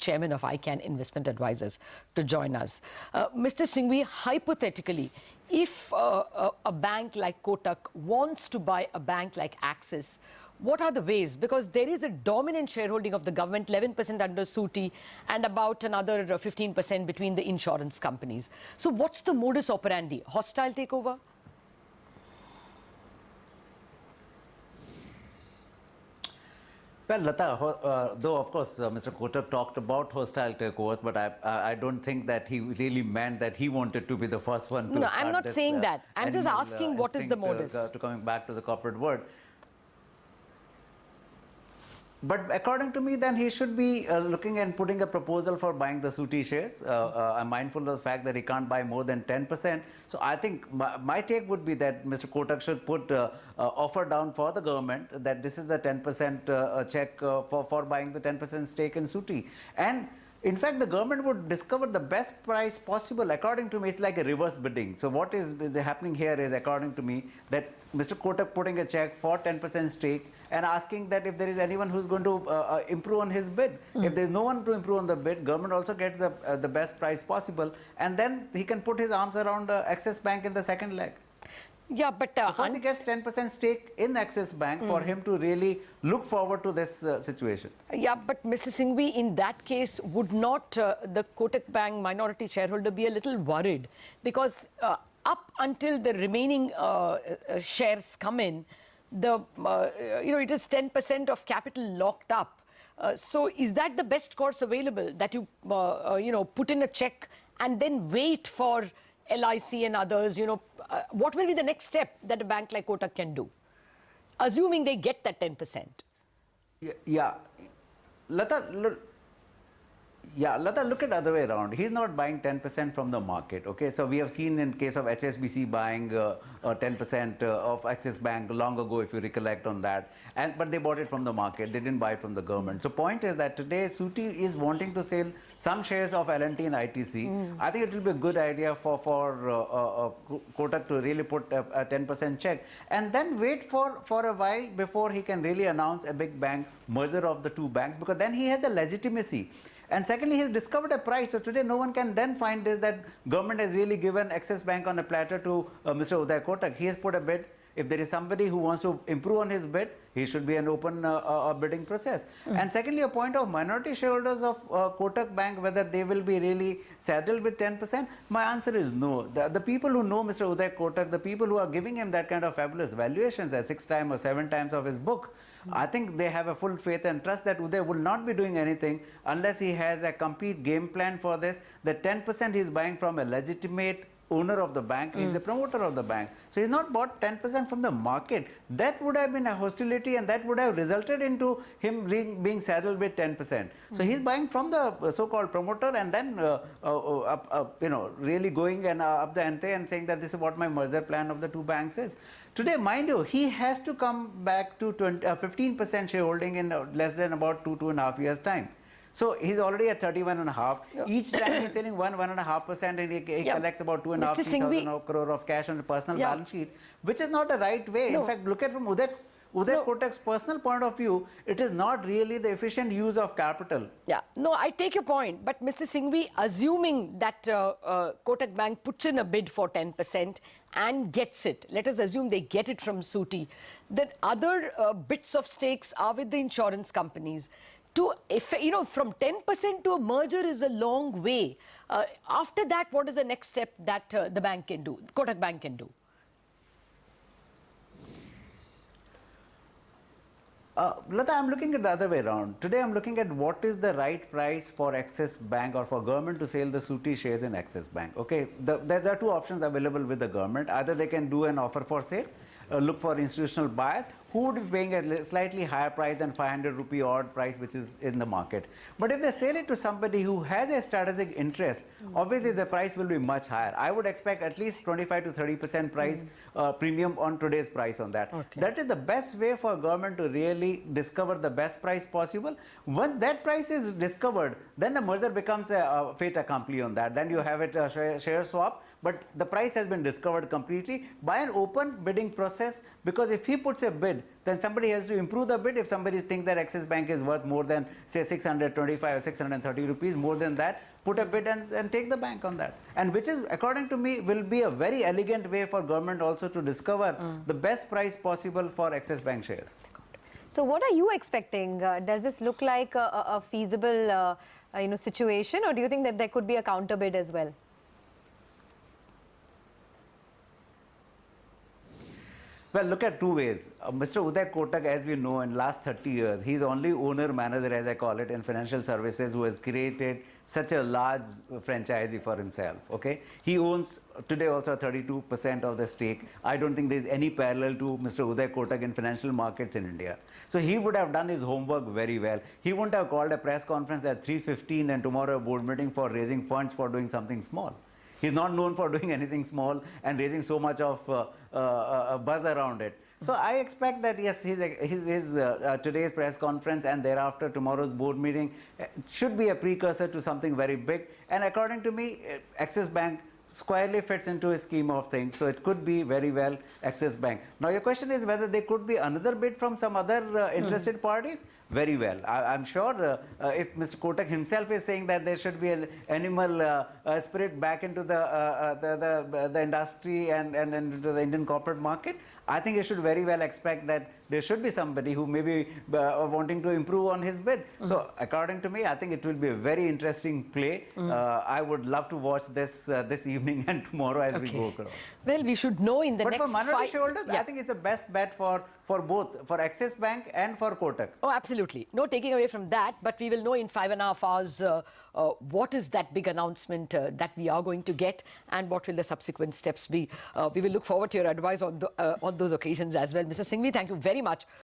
chairman of Ican Investment Advisors, to join us. Mr. Singhvi, hypothetically, if a bank like Kotak wants to buy a bank like Axis, what are the ways? Because there is a dominant shareholding of the government, 11% under Suti, and about another 15% between the insurance companies. So what's the modus operandi? Hostile takeover? Well, Lata, though of course Mr. Kotak talked about hostile takeovers, but I don't think that he really meant that he wanted to be the first one to No, start I'm not this, saying that. I'm just asking what is the instinct, modus? to coming back to the corporate world. But according to me, then he should be looking and putting a proposal for buying the Suti shares. I'm mindful of the fact that he can't buy more than 10%. So I think my take would be that Mr. Kotak should put offer down for the government that this is the 10% check for buying the 10% stake in Suti. And in fact, the government would discover the best price possible. According to me, it's like a reverse bidding. So what is happening here is, according to me, that Mr. Kotak putting a check for 10% stake and asking that if there is anyone who's going to improve on his bid. If there's no one to improve on the bid, government also gets the best price possible, and then he can put his arms around Axis Bank in the second leg. Yeah, but so first he gets 10% stake in Axis Bank for him to really look forward to this situation. Yeah, but Mr. Singhvi, in that case, would not the Kotak Bank minority shareholder be a little worried? Because up until the remaining shares come in, it is 10% of capital locked up. So is that the best course available, that you, put in a check and then wait for LIC and others? What will be the next step that a bank like Kotak can do, assuming they get that 10%? Yeah. Lata, look at the other way around. He's not buying 10% from the market. Okay, so we have seen in case of HSBC buying 10% of Axis Bank long ago, if you recollect on that. But they bought it from the market. They didn't buy it from the government. So point is that today Suti is wanting to sell some shares of L&T and ITC. I think it will be a good idea for Kotak to really put a 10% check and then wait for a while before he can really announce a big bank merger of the two banks, because then he has the legitimacy. And secondly, he has discovered a price. So today, no one can then find this that government has really given Axis Bank on a platter to Mr. Uday Kotak. He has put a bid. If there is somebody who wants to improve on his bid, he should be an open bidding process. And secondly, a point of minority shareholders of Kotak Bank, whether they will be really saddled with 10%, my answer is no. The people who know Mr. Uday Kotak, the people who are giving him that kind of fabulous valuations at 6 times or 7 times of his book, I think they have a full faith and trust that Uday will not be doing anything unless he has a complete game plan for this. The 10% he is buying from a legitimate owner of the bank, he's the promoter of the bank. So he's not bought 10% from the market. That would have been a hostility, and that would have resulted into him being saddled with 10%. So he's buying from the so-called promoter and then really going and up the ante and saying that this is what my merger plan of the two banks is. Today, mind you, he has to come back to 15% shareholding in less than about 2.5 years' time. So he's already at 31.5. Yep. Each time he's selling 1.5%, and he collects about 2,500 crore of cash on a personal balance sheet, which is not the right way. No. In fact, look at from Uday Kotak's personal point of view, it is not really the efficient use of capital. Yeah, no, I take your point. But Mr. Singhvi, assuming that Kotak Bank puts in a bid for 10% and gets it, let us assume they get it from Suti, then other bits of stakes are with the insurance companies. From 10% to a merger is a long way. After that, what is the next step that the bank can do, Kotak Bank can do? Lata, I'm looking at the other way around. Today, I'm looking at what is the right price for Axis Bank or for government to sell the Suti shares in Axis Bank. Okay, there are two options available with the government. Either they can do an offer for sale, look for institutional buyers who would be paying a slightly higher price than 500 rupee odd price which is in the market. But if they sell it to somebody who has a strategic interest, obviously the price will be much higher. I would expect at least 25 to 30% price premium on today's price on that. Okay. That is the best way for government to really discover the best price possible. Once that price is discovered, then the merger becomes a fait accompli on that. Then you have it a share swap, but the price has been discovered completely by an open bidding process. process, because if he puts a bid, then somebody has to improve the bid. If somebody thinks that Axis Bank is worth more than, say, 625 or 630 rupees, more than that, put a bid and take the bank on that. And which is, according to me, will be a very elegant way for government also to discover the best price possible for Axis Bank shares. So what are you expecting? Does this look like a feasible situation, or do you think that there could be a counter bid as well? Well, look at two ways. Mr. Uday Kotak, as we know, in last 30 years, he's only owner-manager, as I call it, in financial services, who has created such a large franchisee for himself, okay? He owns today also 32% of the stake. I don't think there's any parallel to Mr. Uday Kotak in financial markets in India. So he would have done his homework very well. He wouldn't have called a press conference at 3:15 and tomorrow a board meeting for raising funds for doing something small. He's not known for doing anything small and raising so much of buzz around it. So I expect that, yes, his today's press conference and thereafter tomorrow's board meeting should be a precursor to something very big. And according to me, Axis Bank squarely fits into a scheme of things. So it could be very well Axis Bank. Now your question is whether there could be another bid from some other interested parties. Very well. I'm sure if Mr. Kotak himself is saying that there should be an animal spirit back into the industry and into the Indian corporate market, I think you should very well expect that there should be somebody who may be wanting to improve on his bid. So according to me, I think it will be a very interesting play. I would love to watch this this evening and tomorrow as we go across. Well, we should know in the but next for minority shareholders, yeah. I think it's the best bet for both, for Axis Bank and for Kotak. Oh, absolutely. No taking away from that, but we will know in 5.5 hours what is that big announcement that we are going to get and what will the subsequent steps be. We will look forward to your advice on those occasions as well. Mr. Singhvi, thank you very much